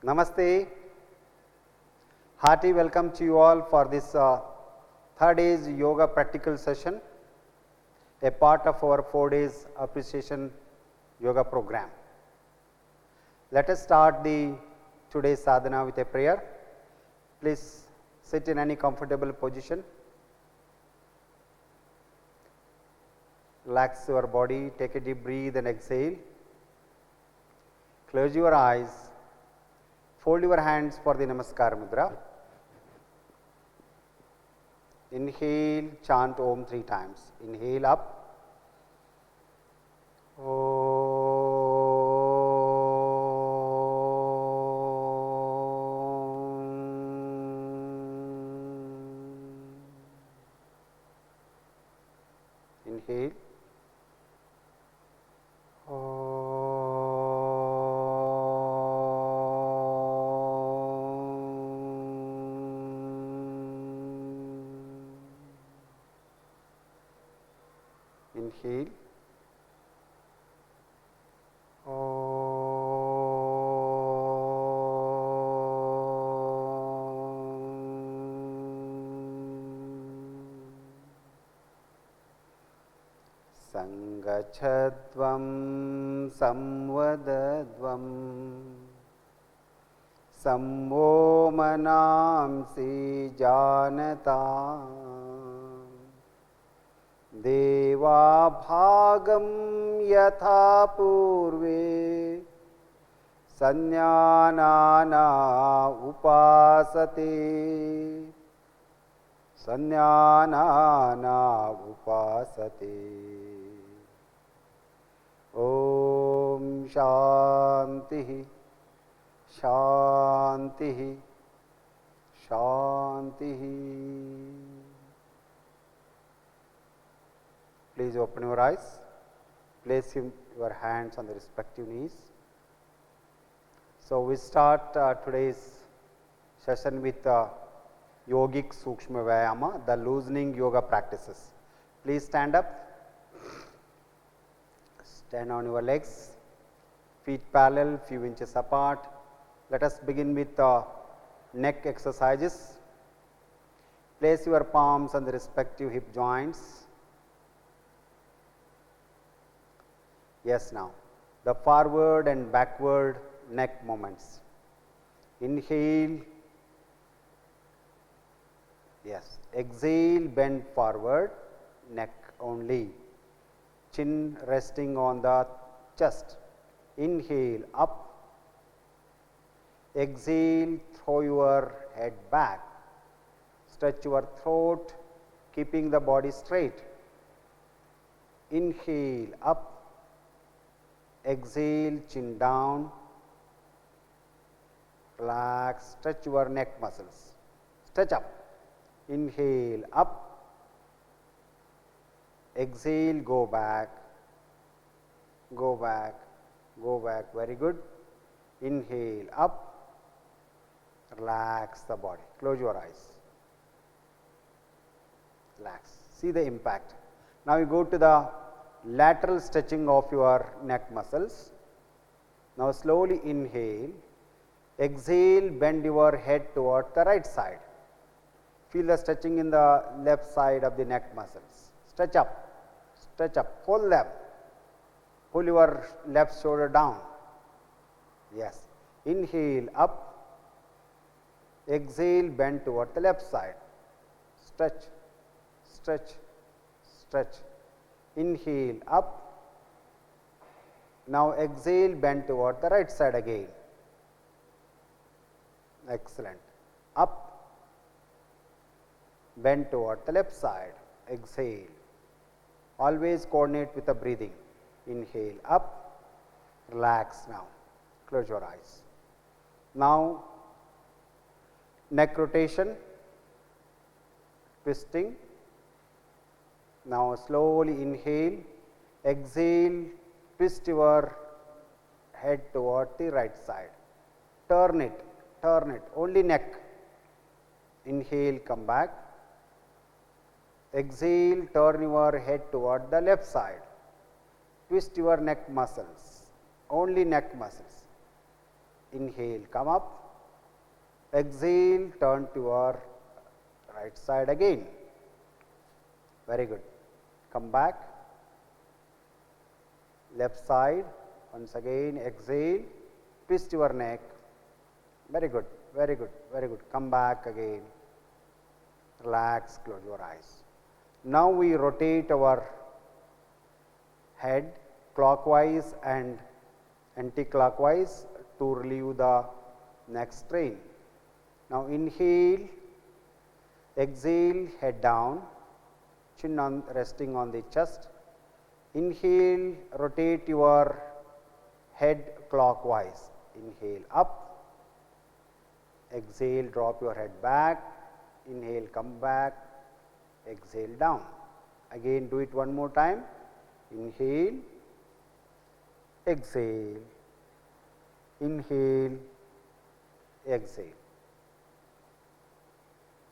Namaste. Hearty welcome to you all for this third day's yoga practical session, a part of our 4 days appreciation yoga program. Let us start the today's sadhana with a prayer. Please sit in any comfortable position. Relax your body, take a deep breath and exhale. Close your eyes, fold your hands for the Namaskar Mudra. Inhale, chant Om 3 times. Inhale up. Inhale. Inhale. Sangachadvam samvadadvam samvo manamsi janata Deva bhagam yatha purve sanyanana upasate sanyanana upasate Om Shanti Shanti Shanti. Please open your eyes, place your hands on the respective knees. So, we start today's session with Yogic Sukshma Vyayama, the loosening yoga practices. Please stand up, stand on your legs, feet parallel, few inches apart. Let us begin with neck exercises. Place your palms on the respective hip joints. Yes, now the forward and backward neck movements. Inhale, yes, exhale, bend forward, neck only, chin resting on the chest. Inhale, up, exhale, throw your head back, stretch your throat, keeping the body straight. Inhale, up, exhale, chin down, relax, stretch your neck muscles, stretch up, inhale, up, exhale, go back, go back, go back, very good, inhale, up, relax the body, close your eyes, relax, see the impact. Now, you go to the lateral stretching of your neck muscles. Now, slowly inhale, exhale, bend your head toward the right side. Feel the stretching in the left side of the neck muscles. Stretch up, pull them, pull your left shoulder down. Yes, inhale, up, exhale, bend toward the left side. Stretch, stretch, stretch. Inhale, up, now exhale, bend toward the right side again, excellent, up, bend toward the left side, exhale, always coordinate with the breathing, inhale, up, relax now, close your eyes. Now, neck rotation, twisting. Now, slowly inhale, exhale, twist your head toward the right side, turn it, only neck, inhale, come back, exhale, turn your head toward the left side, twist your neck muscles, only neck muscles, inhale, come up, exhale, turn to your right side again. Very good. Come back, left side, once again, exhale, twist your neck. Very good, very good, very good. Come back again, relax, close your eyes. Now we rotate our head clockwise and anti-clockwise to relieve the neck strain. Now inhale, exhale, head down, chin on resting on the chest. Inhale, rotate your head clockwise. Inhale up, exhale, drop your head back, inhale, come back, exhale down. Again do it one more time. Inhale, exhale, inhale, exhale.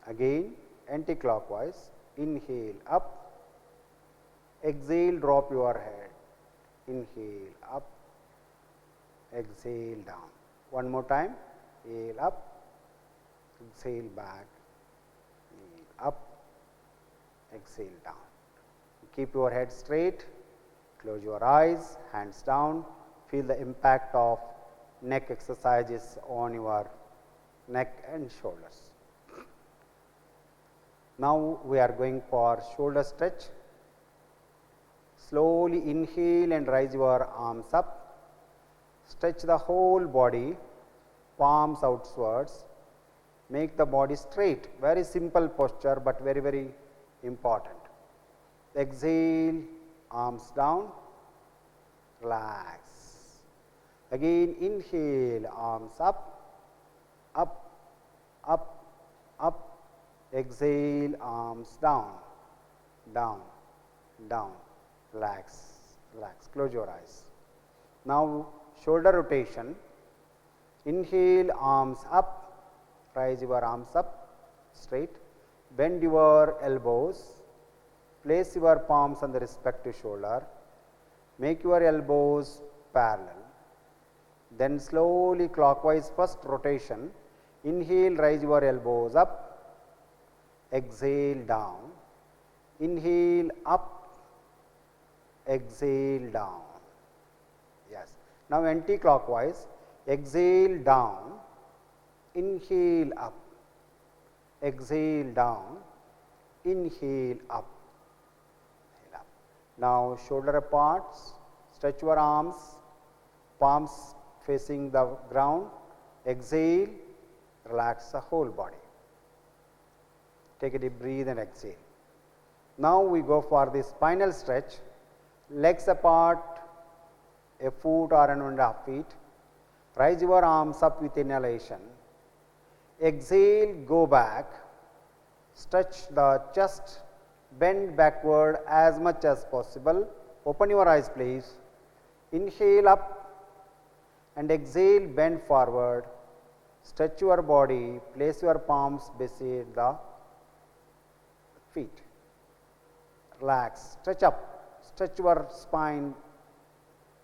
Again anti-clockwise. Inhale up, exhale, drop your head, inhale up, exhale down. One more time. Inhale up, exhale back, inhale up, exhale down. Keep your head straight, close your eyes, hands down, feel the impact of neck exercises on your neck and shoulders. Now we are going for shoulder stretch. Slowly inhale and raise your arms up, stretch the whole body, palms outwards, make the body straight. Very simple posture, but very, very important. Exhale, arms down, relax. Again inhale, arms up, up, up, up. Exhale, arms down, down, down. Relax, relax. Close your eyes. Now shoulder rotation. Inhale, arms up, raise your arms up straight, bend your elbows, place your palms on the respective shoulder, make your elbows parallel, then slowly clockwise first rotation. Inhale, raise your elbows up, exhale down, inhale up, exhale down. Yes. Now anti-clockwise. Exhale down, inhale up, exhale down, inhale up, inhale up. Now shoulder apart, stretch your arms, palms facing the ground, exhale, relax the whole body. Take a deep breath and exhale. Now we go for the spinal stretch, legs apart, a foot or 1.5 feet. Raise your arms up with inhalation. Exhale, go back, stretch the chest, bend backward as much as possible. Open your eyes please. Inhale up and exhale, bend forward, stretch your body, place your palms beside the feet. Relax, stretch up, stretch your spine.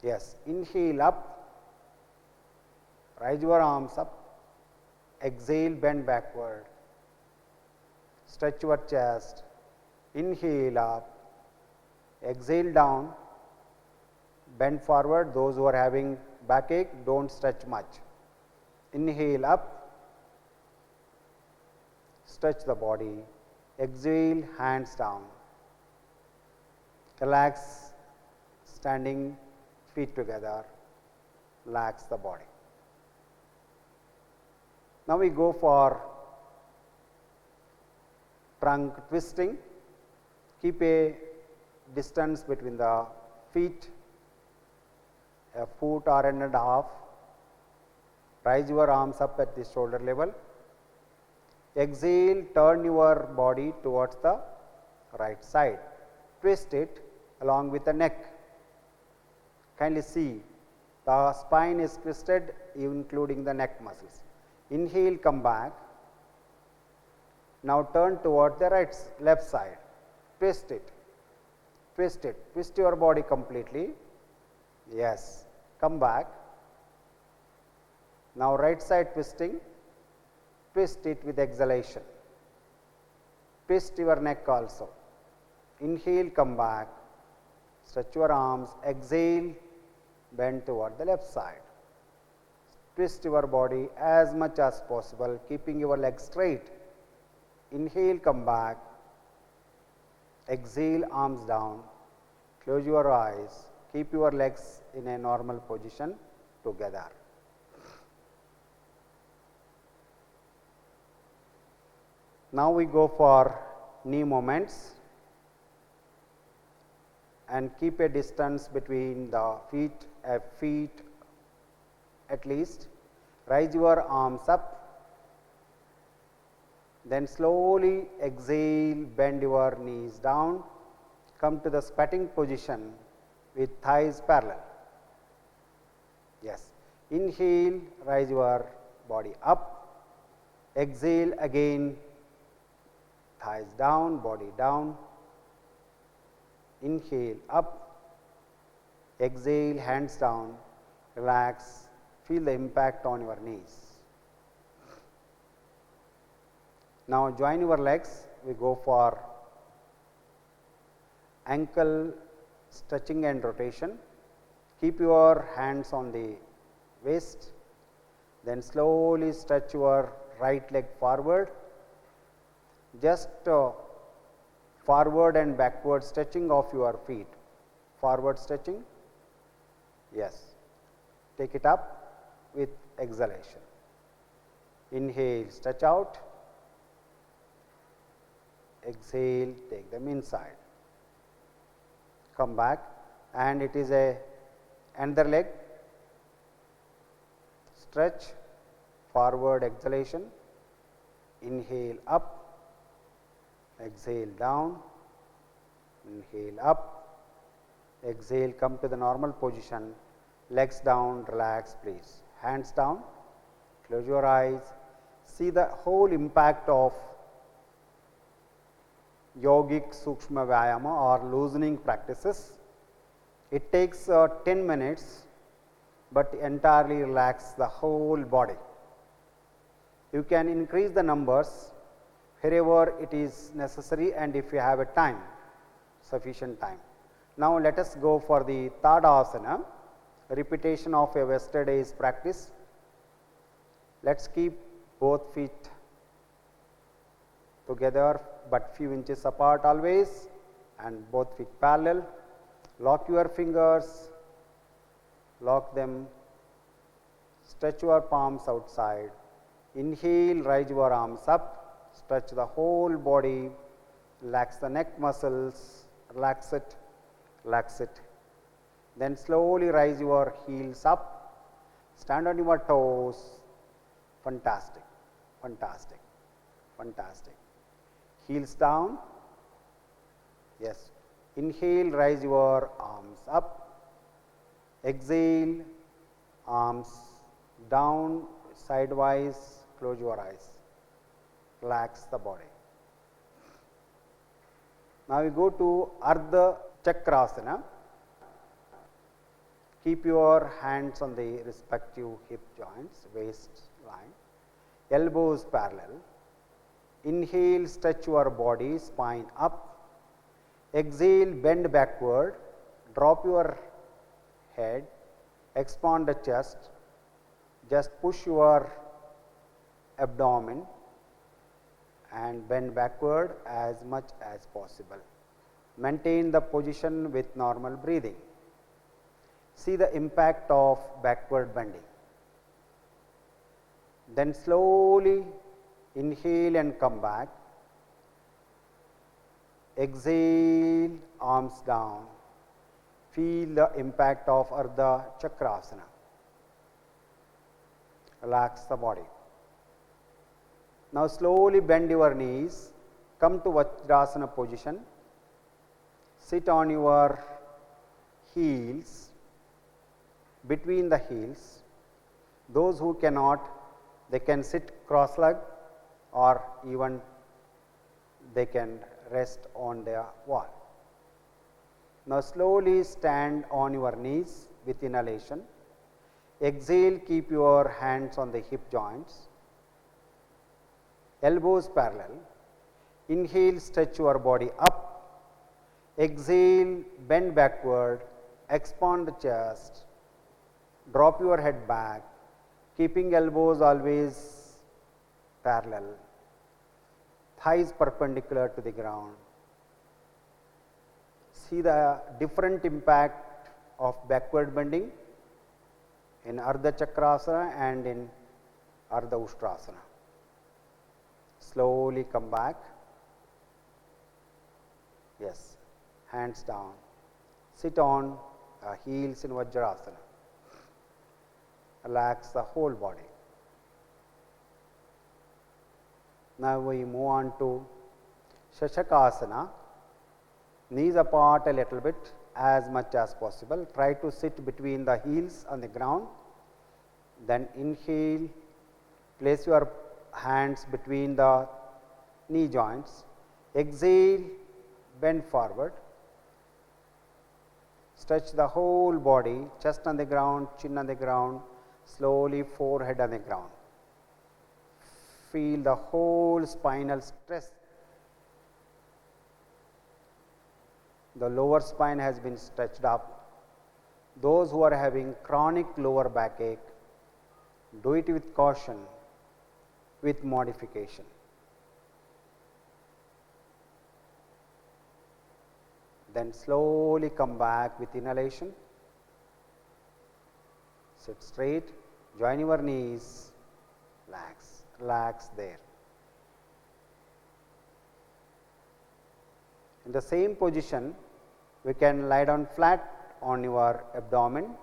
Yes, inhale up, raise your arms up, exhale, bend backward, stretch your chest, inhale up, exhale down, bend forward. Those who are having backache, don't stretch much. Inhale up, stretch the body, exhale, hands down, relax, standing, feet together, relax the body. Now we go for trunk twisting. Keep a distance between the feet, a foot or 1.5. Raise your arms up at the shoulder level. Exhale, turn your body towards the right side. Twist it along with the neck. Kindly see, the spine is twisted, including the neck muscles. Inhale, come back. Now turn toward the left side. Twist it, twist it, twist your body completely. Yes, come back. Now, right side twisting, twist it with exhalation. Twist your neck also. Inhale, come back, stretch your arms, exhale, bend toward the left side. Twist your body as much as possible, keeping your legs straight. Inhale, come back, exhale, arms down, close your eyes, keep your legs in a normal position together. Now, we go for knee movements and keep a distance between the feet at least. Raise your arms up, then slowly exhale, bend your knees down, come to the squatting position with thighs parallel. Yes, inhale, raise your body up, exhale again, thighs down, body down. Inhale up, exhale, hands down, relax, feel the impact on your knees. Now, join your legs, we go for ankle stretching and rotation. Keep your hands on the waist, then slowly stretch your right leg forward, just forward and backward stretching of your feet. Forward stretching, yes, take it up with exhalation. Inhale, stretch out, exhale, take them inside. Come back, and it is another leg, stretch, forward exhalation, inhale up, exhale down, inhale up, exhale, come to the normal position, legs down, relax please, hands down, close your eyes, see the whole impact of yogic Sukshma Vyayama or loosening practices. It takes 10 minutes, but entirely relax the whole body. You can increase the numbers wherever it is necessary and if you have a time, sufficient time. Now, let us go for the Tadasana, repetition of a yesterday's practice. Let us keep both feet together, but few inches apart always, and both feet parallel. Lock your fingers, lock them, stretch your palms outside. Inhale, raise your arms up, stretch the whole body, relax the neck muscles, relax it, relax it. Then slowly raise your heels up, stand on your toes. Fantastic, fantastic, fantastic. Heels down, yes. Inhale, raise your arms up, exhale, arms down, sidewise, close your eyes, relax the body. Now, we go to Ardha Chakrasana. Keep your hands on the respective hip joints, waistline, elbows parallel. Inhale, stretch your body, spine up. Exhale, bend backward, drop your head, expand the chest, just push your abdomen and bend backward as much as possible. Maintain the position with normal breathing. See the impact of backward bending. Then slowly inhale and come back. Exhale, arms down. Feel the impact of Ardha Chakrasana. Relax the body. Now, slowly bend your knees, come to Vajrasana position, sit on your heels, between the heels. Those who cannot, they can sit cross-legged or even they can rest on their wall. Now, slowly stand on your knees with inhalation, Exhale, keep your hands on the hip joints, elbows parallel. Inhale, stretch your body up. Exhale, bend backward, expand the chest, drop your head back, keeping elbows always parallel, thighs perpendicular to the ground. See the different impact of backward bending in Ardha Chakrasana and in Ardha Ushtrasana. Slowly come back. Yes, hands down. Sit on heels in Vajrasana. Relax the whole body. Now we move on to Shashakasana. Knees apart a little bit as much as possible. Try to sit between the heels on the ground. Then inhale, place your hands between the knee joints. Exhale, bend forward. Stretch the whole body, chest on the ground, chin on the ground, slowly forehead on the ground. Feel the whole spinal stress. The lower spine has been stretched up. Those who are having chronic lower backache, do it with caution, with modification. Then slowly come back with inhalation. Sit straight, join your knees, relax, relax there. In the same position, we can lie down flat on your abdomen.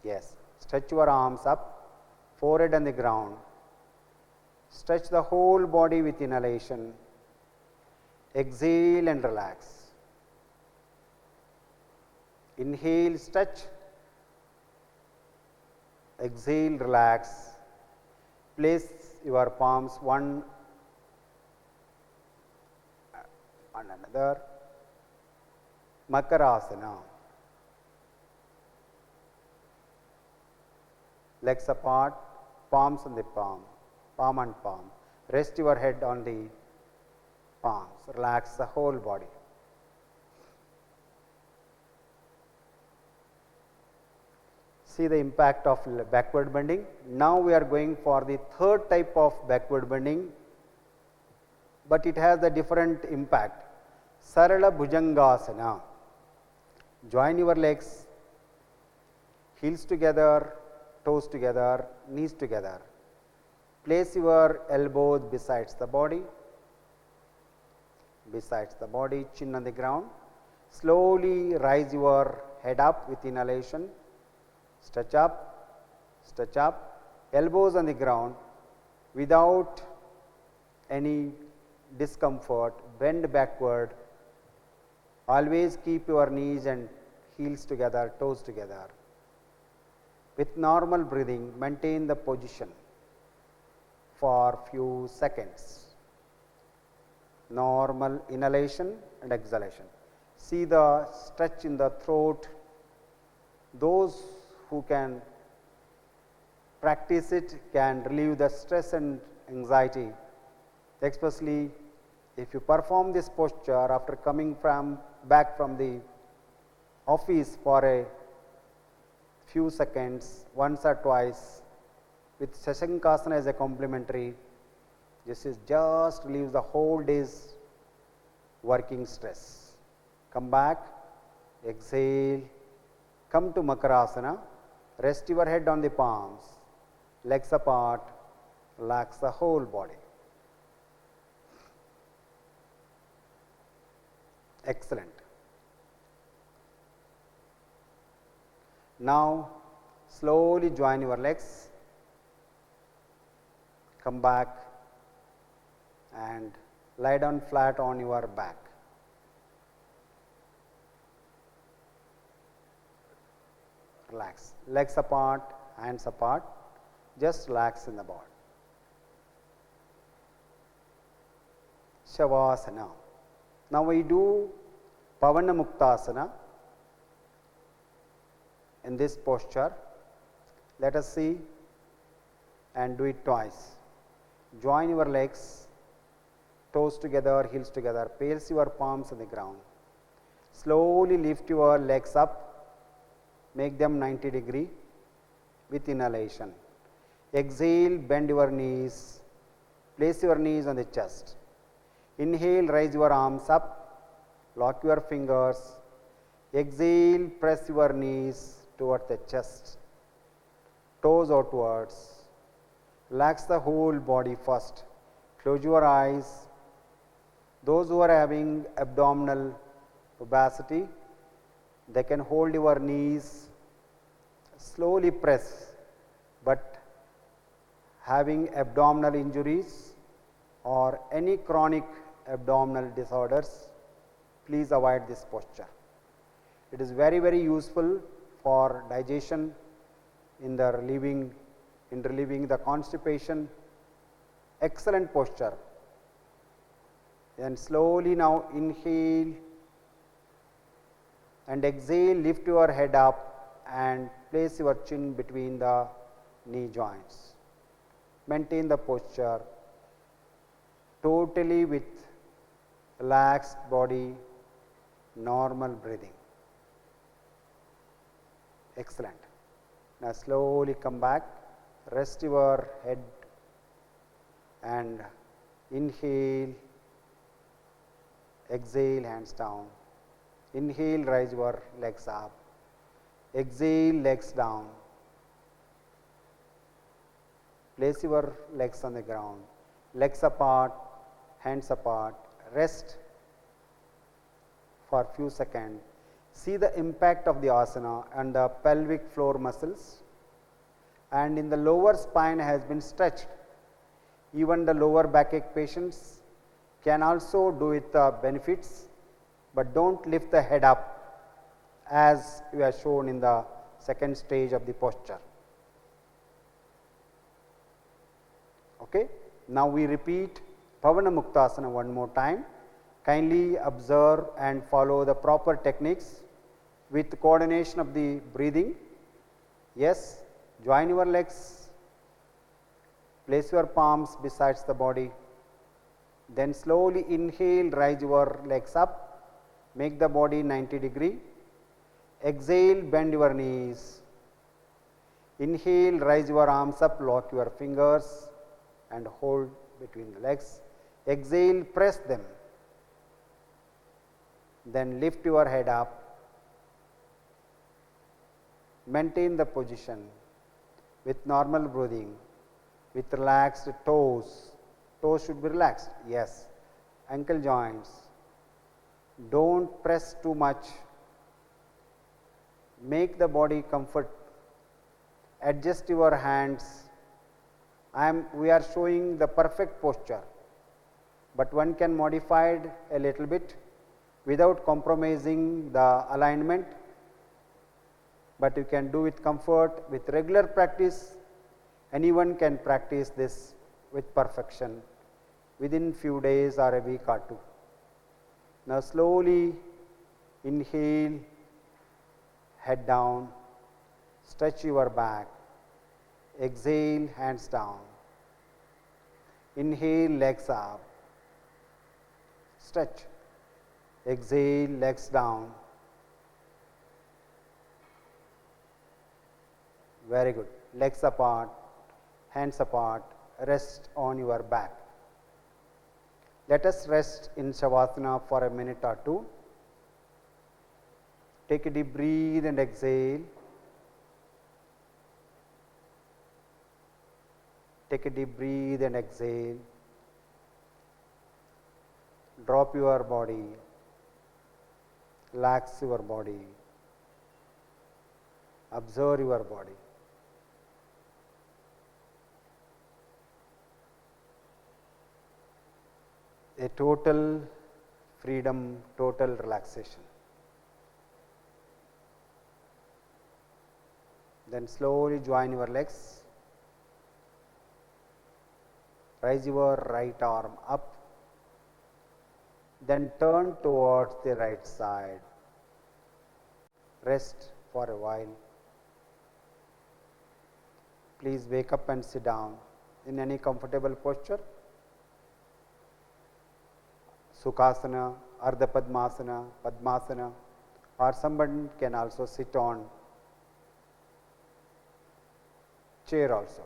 Yes, stretch your arms up, forehead on the ground. Stretch the whole body with inhalation. Exhale and relax. Inhale, stretch. Exhale, relax. Place your palms one on another. Makarasana. Legs apart, palms on the palm, palm on palm. Rest your head on the palms. Relax the whole body. See the impact of backward bending. Now we are going for the third type of backward bending, but it has a different impact. Sarala Bhujangasana. Join your legs, heels together, toes together, knees together. Place your elbows besides the body, chin on the ground. Slowly rise your head up with inhalation. Stretch up, elbows on the ground without any discomfort. Bend backward. Always keep your knees and heels together, toes together. With normal breathing, maintain the position for few seconds. Normal inhalation and exhalation. See the stretch in the throat. Those who can practice it can relieve the stress and anxiety, especially if you perform this posture after coming back from the office for a few seconds, once or twice, with Shashankasana as a complementary. This is just relieves the whole day's working stress. Come back, exhale, come to Makarasana. Rest your head on the palms, legs apart, relax the whole body. Excellent. Now, slowly join your legs, come back and lie down flat on your back. Relax, legs apart, hands apart, just relax in the body. Shavasana. Now we do Pavana Muktasana in this posture. Let us see and do it twice. Join your legs, toes together, heels together, place your palms on the ground. Slowly lift your legs up, make them 90° with inhalation. Exhale, bend your knees, place your knees on the chest. Inhale, raise your arms up, lock your fingers. Exhale, press your knees towards the chest, toes outwards. Relax the whole body first. Close your eyes. Those who are having abdominal obesity, they can hold your knees, slowly press, but having abdominal injuries or any chronic abdominal disorders, please avoid this posture. It is very, very useful for digestion in relieving the constipation. Excellent posture. Then slowly now inhale and exhale, lift your head up and place your chin between the knee joints. Maintain the posture totally with relaxed body, normal breathing. Excellent. Now slowly come back, rest your head and inhale, exhale, hands down. Inhale, raise your legs up. Exhale, legs down. Place your legs on the ground, legs apart, hands apart. Rest for a few seconds. See the impact of the asana and the pelvic floor muscles, and in the lower spine has been stretched. Even the lower backache patients can also do with benefits, but don't lift the head up as we are shown in the second stage of the posture. Okay. Now we repeat Pavana Muktasana one more time. Kindly observe and follow the proper techniques with coordination of the breathing. Yes, join your legs, place your palms besides the body, then slowly inhale, raise your legs up, make the body 90°. Exhale, bend your knees. Inhale, raise your arms up, lock your fingers and hold between the legs. Exhale, press them. Then lift your head up. Maintain the position with normal breathing, with relaxed toes. Toes should be relaxed. Yes. Ankle joints. Don't press too much. Make the body comfort. Adjust your hands. We are showing the perfect posture, but one can modify it a little bit without compromising the alignment, but you can do with comfort. With regular practice, anyone can practice this with perfection within few days or a week or two. Now slowly inhale, head down, stretch your back. Exhale, hands down. Inhale, legs up. Stretch. Exhale, legs down. Very good. Legs apart, hands apart. Rest on your back. Let us rest in Shavasana for a minute or two. Take a deep breath and exhale. Take a deep breath and exhale. Drop your body. Relax your body. Observe your body. A total freedom, total relaxation. Then slowly join your legs. Raise your right arm up, then turn towards the right side. Rest for a while. Please wake up and sit down in any comfortable posture. Sukhasana, Ardha Padmasana, Padmasana, or someone can also sit on chair also.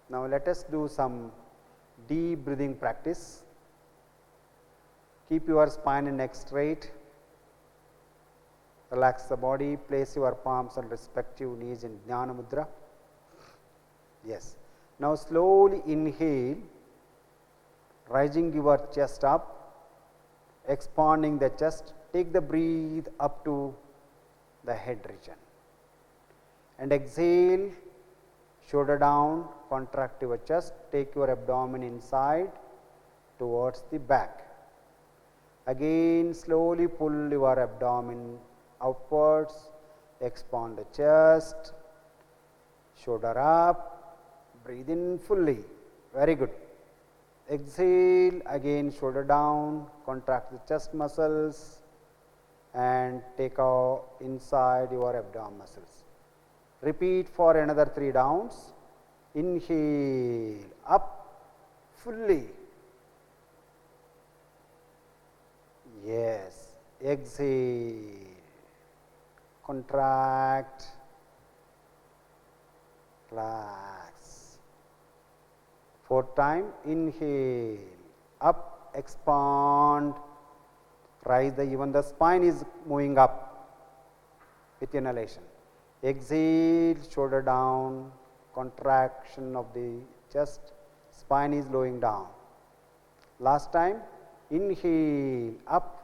Now let us do some deep breathing practice. Keep your spine and neck straight. Relax the body, place your palms on respective knees in Jnana Mudra. Yes. Now slowly inhale, rising your chest up, expanding the chest. Take the breath up to the head region. And exhale, shoulder down, contract your chest, take your abdomen inside towards the back. Again slowly pull your abdomen upwards, expand the chest, shoulder up, breathe in fully, very good. Exhale, again shoulder down, contract the chest muscles and take out inside your abdomen muscles. Repeat for another 3 rounds. Inhale, up, fully. Yes. Exhale, contract, relax. 4th time, inhale, up, expand, rise, even the spine is moving up with inhalation. Exhale, shoulder down, contraction of the chest, spine is lowering down. Last time, inhale, up,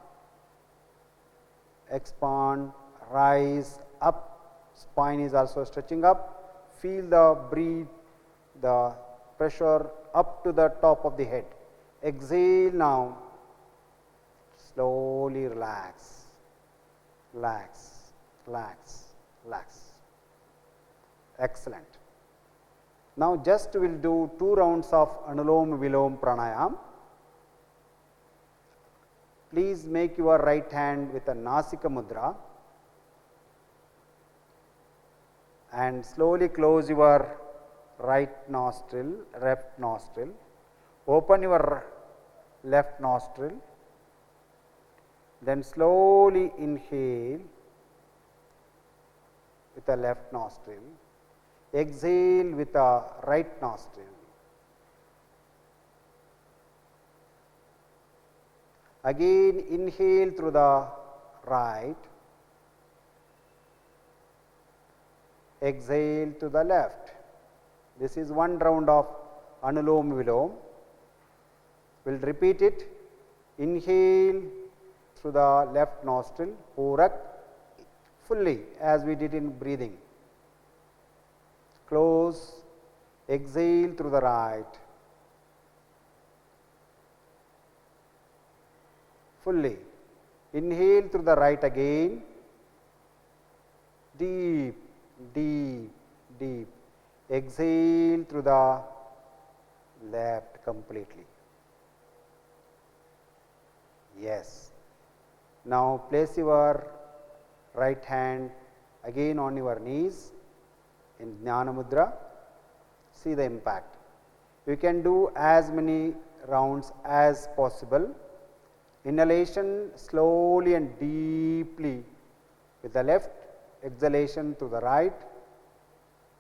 expand, rise, up, spine is also stretching up, feel the breathe, the pressure up to the top of the head. Exhale now, slowly relax, relax, relax, relax. Excellent. Now just we will do 2 rounds of Anulom Vilom Pranayam. Please make your right hand with a Nasika Mudra and slowly close your right nostril, left nostril. Open your left nostril, then slowly inhale with the left nostril, exhale with the right nostril. Again inhale through the right, exhale to the left. This is 1 round of Anulom Vilom. We will repeat it. Inhale through the left nostril, Purak, fully as we did in breathing. Close, exhale through the right, fully. Inhale through the right again, deep, deep, deep. Exhale through the left completely. Yes. Now place your right hand again on your knees in Jnana Mudra. See the impact. You can do as many rounds as possible. Inhalation slowly and deeply with the left, exhalation to the right.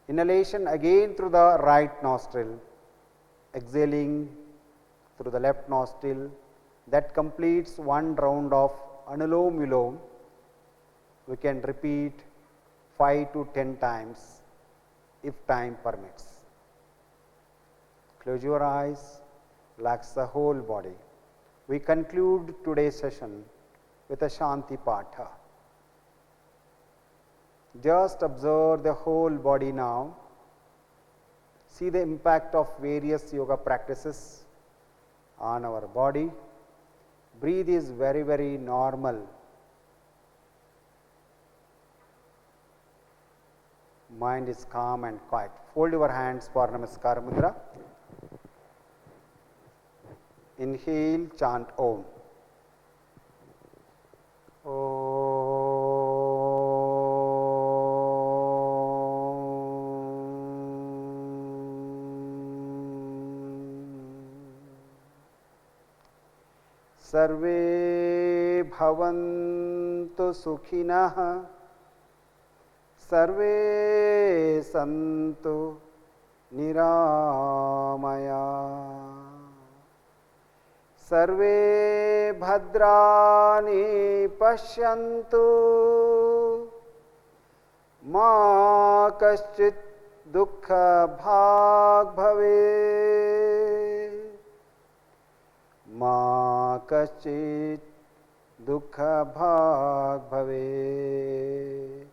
Inhalation again through the right nostril, exhaling through the left nostril. That completes 1 round of Anulom Vilom. We can repeat 5 to 10 times if time permits. Close your eyes, relax the whole body. We conclude today's session with a Shanti Patha. Just observe the whole body now. See the impact of various yoga practices on our body. Breathe is very, very normal. Mind is calm and quiet. Fold your hands for Namaskar Mudra. Inhale, chant Om. Om. सर्वे भवन्तु सुखिनः सर्वे सन्तु निरामया सर्वे भद्राणि पश्यन्तु मा कश्चित् दुःखभाग् भवेत् मा कश्चित् दुःखभाग् भवेत्।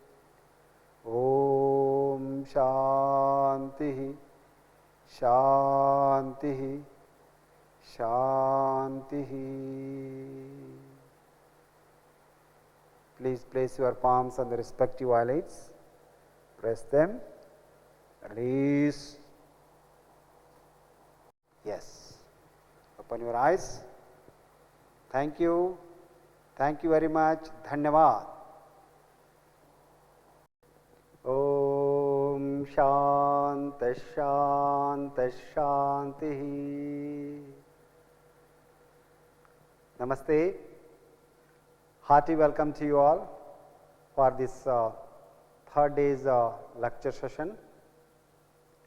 ओम शांति शांति शांति। Please place your palms on the respective eyelids. Press them. Release. Yes. Open your eyes. Thank you. Thank you very much. Dhanyavad. Om Shanti Shanti Shanti. Namaste. Hearty welcome to you all for this third day's lecture session,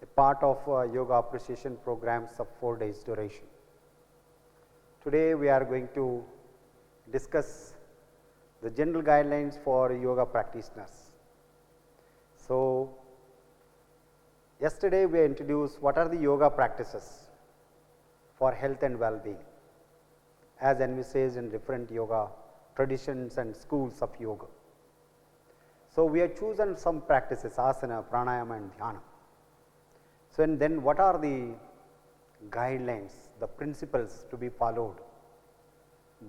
a part of yoga appreciation programs of 4 days duration. Today we are going to discuss the general guidelines for yoga practitioners. So, yesterday we introduced what are the yoga practices for health and well-being as envisaged in different yoga traditions and schools of yoga. So, we have chosen some practices asana, pranayama and dhyana. So, and then what are the guidelines, the principles to be followed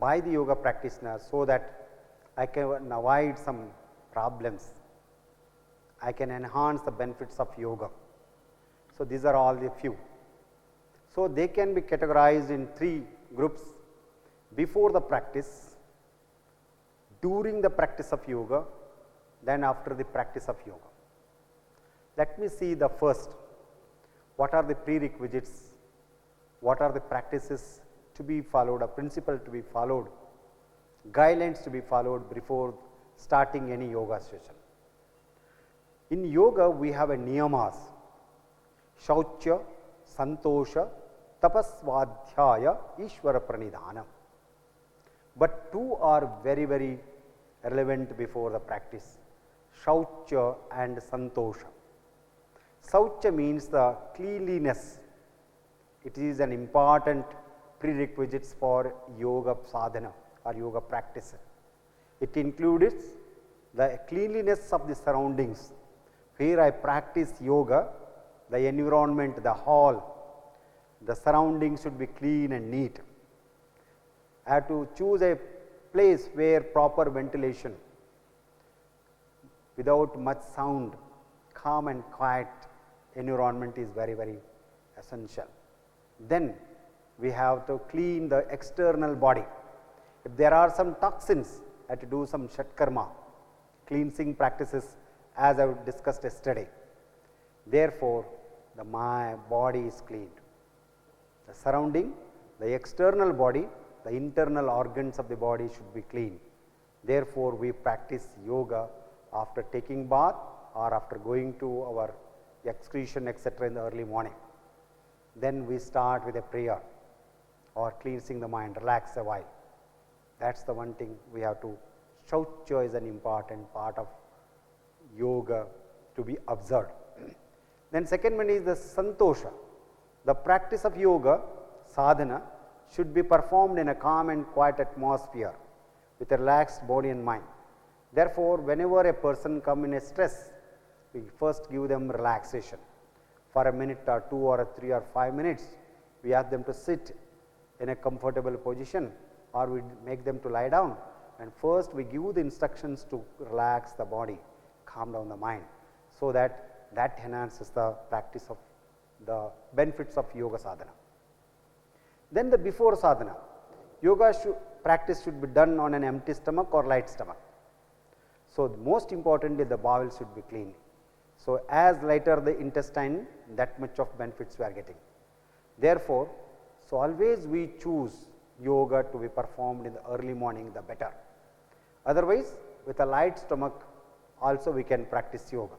by the yoga practitioner so that I can avoid some problems, I can enhance the benefits of yoga. So, these are all the few. So, they can be categorized in 3 groups: before the practice, during the practice of yoga, then after the practice of yoga. Let me see the first. What are the prerequisites? What are the practices to be followed, a principle to be followed, guidelines to be followed before starting any yoga session? In yoga, we have a niyamas: shaucha, santosha, tapasvadhyaya, ishvara pranidhanam. But 2 are very, very relevant before the practice: shaucha and santosha. Shaucha means the cleanliness. It is an important prerequisite for yoga sadhana or yoga practice. It includes the cleanliness of the surroundings. Where I practice yoga, the environment, the hall, the surroundings should be clean and neat. I have to choose a place where proper ventilation, without much sound, calm and quiet environment is very, very essential. Then we have to clean the external body. If there are some toxins, I have to do some shatkarma, cleansing practices as I discussed yesterday. Therefore, my body is cleaned. The surrounding, the external body, the internal organs of the body should be clean. Therefore, we practice yoga after taking bath or after going to our excretion etc. in the early morning. Then we start with a prayer or cleansing the mind, relax a while. That is the one thing we have to. Shaucha is an important part of yoga to be observed. Then second one is the santosha. The practice of yoga, sadhana, should be performed in a calm and quiet atmosphere with a relaxed body and mind. Therefore, whenever a person comes in a stress, we first give them relaxation for a minute or 2 or 3 or 5 minutes. We ask them to sit in a comfortable position or we make them to lie down, and first we give the instructions to relax the body, calm down the mind, so that enhances the practice of the benefits of yoga sadhana. Then the before sadhana, yoga practice should be done on an empty stomach or light stomach. So, most importantly the bowel should be clean. So, as lighter the intestine, that much of benefits we are getting. Therefore, so always we choose yoga to be performed in the early morning, the better. Otherwise, with a light stomach also we can practice yoga.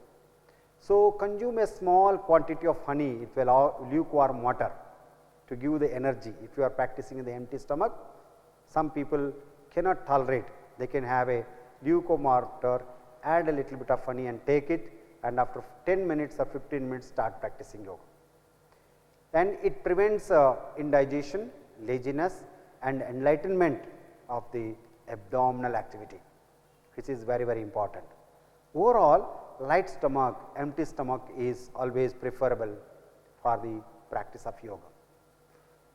So, consume a small quantity of honey with lukewarm water to give the energy. If you are practicing in the empty stomach, some people cannot tolerate, they can have a lukewarm water, add a little bit of honey and take it, and after 10 minutes or 15 minutes start practicing yoga. And it prevents indigestion, laziness and enlightenment of the abdominal activity, which is very, very important. Overall, light stomach, empty stomach is always preferable for the practice of yoga.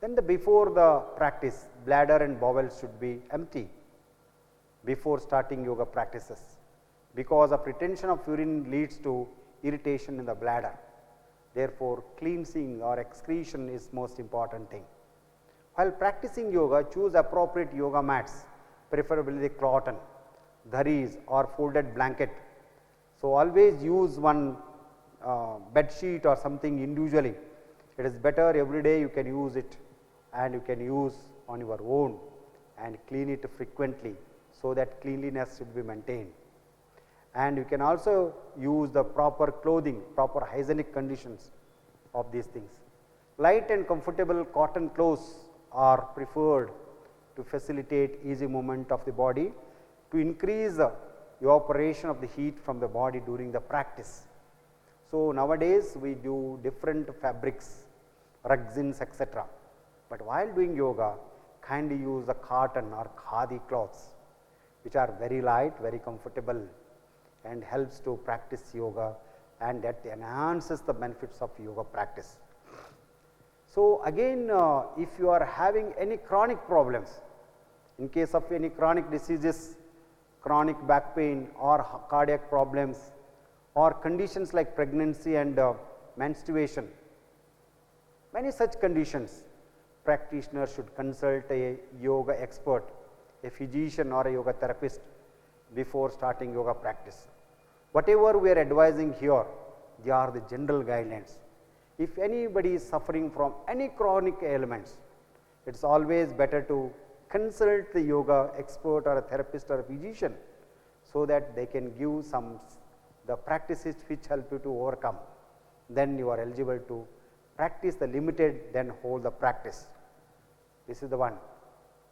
Then before the practice, bladder and bowel should be empty before starting yoga practices, because of retention of urine leads to irritation in the bladder. Therefore, cleansing or excretion is most important thing. While practicing yoga, choose appropriate yoga mats, preferably the cotton, dharis or folded blanket. So, always use one bed sheet or something individually. It is better every day you can use it, and you can use on your own and clean it frequently, so that cleanliness should be maintained. And you can also use the proper clothing, proper hygienic conditions of these things. Light and comfortable cotton clothes are preferred to facilitate easy movement of the body, to increase the evaporation of the heat from the body during the practice. So, nowadays we do different fabrics, rugsins, etc. But while doing yoga, kindly use the cotton or khadi cloths, which are very light, very comfortable, and helps to practice yoga, and that enhances the benefits of yoga practice. So, again if you are having any chronic problems, in case of any chronic diseases, chronic back pain or cardiac problems or conditions like pregnancy and menstruation, many such conditions, practitioners should consult a yoga expert, a physician or a yoga therapist before starting yoga practice. Whatever we are advising here, they are the general guidelines. If anybody is suffering from any chronic ailments, it is always better to consult the yoga expert or a therapist or a physician, so that they can give the practices which help you to overcome. Then you are eligible to practice the limited, then hold the practice. This is the one.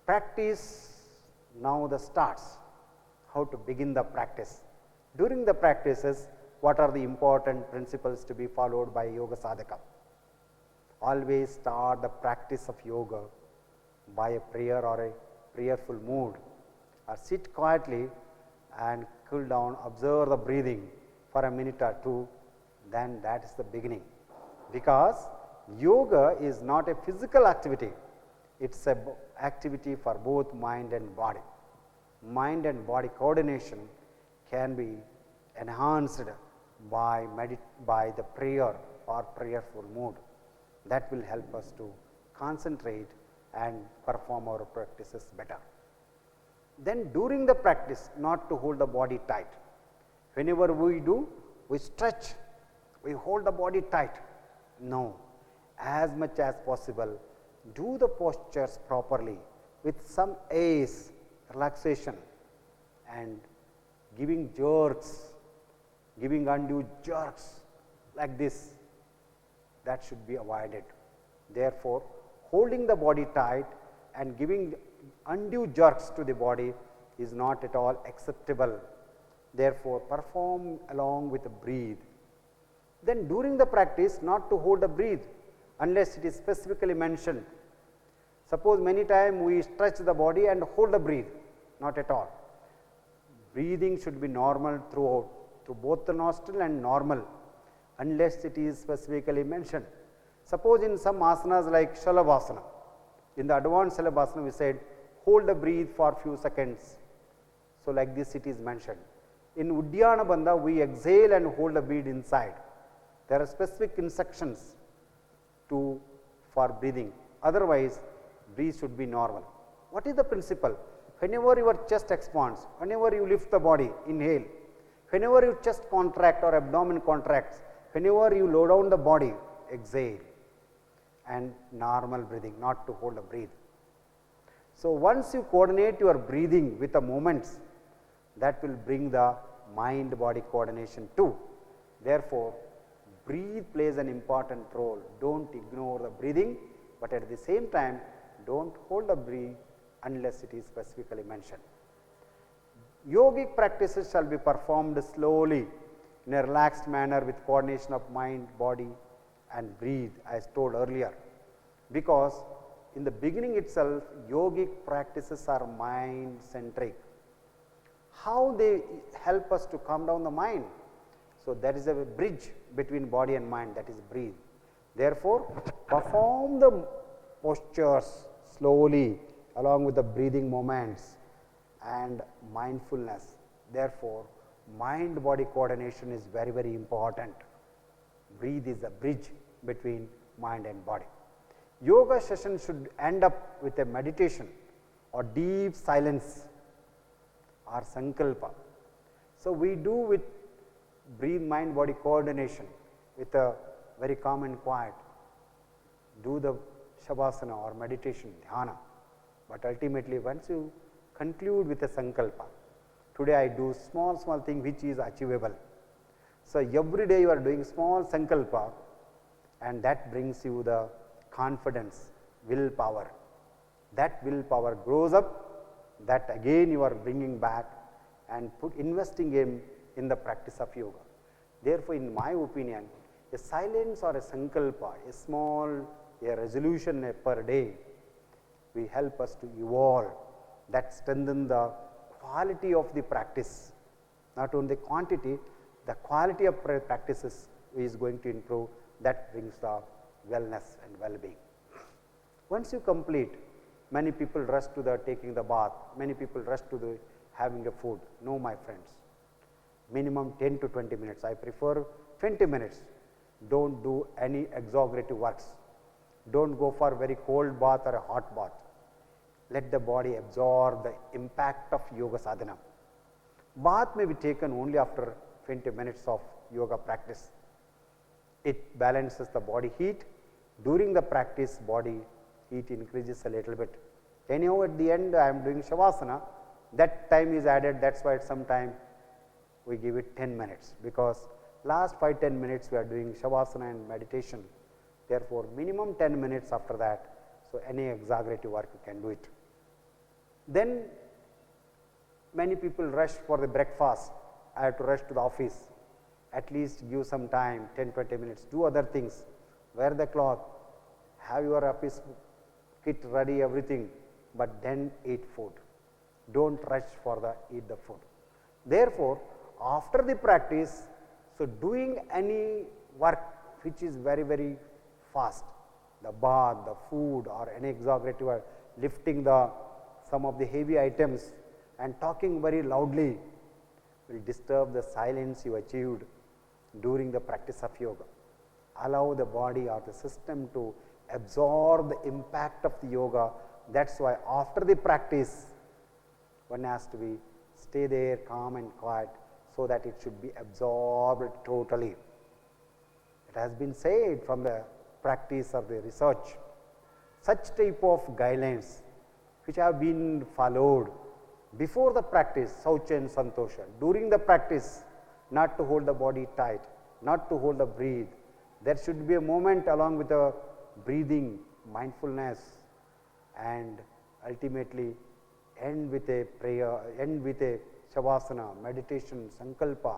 Practice now the starts, how to begin the practice. During the practices, what are the important principles to be followed by yoga sadhaka? Always start the practice of yoga by a prayer or a prayerful mood, or sit quietly and cool down, observe the breathing for a minute or two, then that is the beginning. Because yoga is not a physical activity, it is an activity for both mind and body. Mind and body coordination can be enhanced by the prayer or prayerful mood. That will help us to concentrate and perform our practices better. Then during the practice, not to hold the body tight. Whenever we do, we stretch, we hold the body tight. No, as much as possible, do the postures properly with some ease, relaxation, and giving jerks, giving undue jerks like this, that should be avoided. Therefore, holding the body tight and giving undue jerks to the body is not at all acceptable. Therefore, perform along with the breathe. Then during the practice, not to hold the breath unless it is specifically mentioned. Suppose many times we stretch the body and hold the breath, not at all. Breathing should be normal throughout, through both the nostril and normal, unless it is specifically mentioned. Suppose in some asanas like Shalabhasana, in the advanced Shalabhasana we said hold the breath for few seconds. So, like this it is mentioned. In Uddiyana Bandha we exhale and hold the breath inside. There are specific instructions for breathing, otherwise breath should be normal. What is the principle? Whenever your chest expands, whenever you lift the body, inhale. Whenever your chest contract or abdomen contracts, whenever you low down the body, exhale, and normal breathing, not to hold the breath. So, once you coordinate your breathing with the movements, that will bring the mind body coordination too. Therefore, breathe plays an important role. Do not ignore the breathing, but at the same time do not hold the breath unless it is specifically mentioned. Yogic practices shall be performed slowly in a relaxed manner with coordination of mind, body and breathe, as told earlier, because in the beginning itself yogic practices are mind centric. How they help us to calm down the mind? So, that is a bridge between body and mind, that is breathe. Therefore, perform the postures slowly along with the breathing movements and mindfulness. Therefore, mind body coordination is very, very important. Breathe is the bridge between mind and body. Yoga session should end up with a meditation or deep silence or sankalpa. So, we do with breathe mind body coordination with a very calm and quiet, do the shavasana or meditation dhyana, but ultimately once you conclude with a sankalpa, today I do small thing which is achievable. So, every day you are doing small sankalpa and that brings you the confidence, willpower. That willpower grows up, that again you are bringing back and investing in the practice of yoga. Therefore, in my opinion, a silence or a sankalpa, a small resolution per day will help us to evolve, that strengthen the quality of the practice, not only quantity, the quality of practices is going to improve, that brings the wellness and well-being. Once you complete, many people rush to the taking the bath, many people rush to the having a food. No, my friends, minimum 10 to 20 minutes, I prefer 20 minutes. Do not do any exaggerative works, do not go for very cold bath or a hot bath. Let the body absorb the impact of yoga sadhana. Bath may be taken only after 20 minutes of yoga practice. It balances the body heat. During the practice, body heat increases a little bit. Anyhow, at the end I am doing shavasana, that time is added, that is why sometime we give it 10 minutes, because last 5-10 minutes we are doing shavasana and meditation. Therefore, minimum 10 minutes after that. So, any exaggerative work you can do it. Then many people rush for the breakfast, I have to rush to the office, at least give some time 10-20 minutes, do other things, wear the cloth, have your office kit ready, everything, but then eat food. Do not rush for the eat the food. Therefore, after the practice, so doing any work which is very fast, the bath, the food or any exaggerative work, lifting some of the heavy items and talking very loudly will disturb the silence you achieved during the practice of yoga. Allow the body or the system to absorb the impact of the yoga. That is why after the practice one has to be stay there calm and quiet, so that it should be absorbed totally. It has been said from the practice or the research, such type of guidelines which have been followed before the practice, Saucha and Santosha, during the practice, not to hold the body tight, not to hold the breathe. There should be a moment along with the breathing, mindfulness, and ultimately end with a prayer, end with a shavasana, meditation, sankalpa,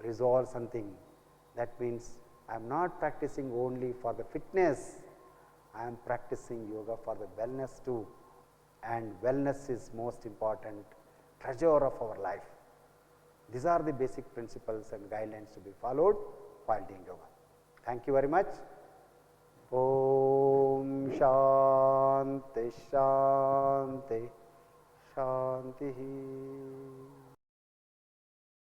resolve something. That means I am not practicing only for the fitness, I am practicing yoga for the wellness too, and wellness is most important treasure of our life. These are the basic principles and guidelines to be followed while doing yoga. Thank you very much. Om Shanti Shanti Shanti.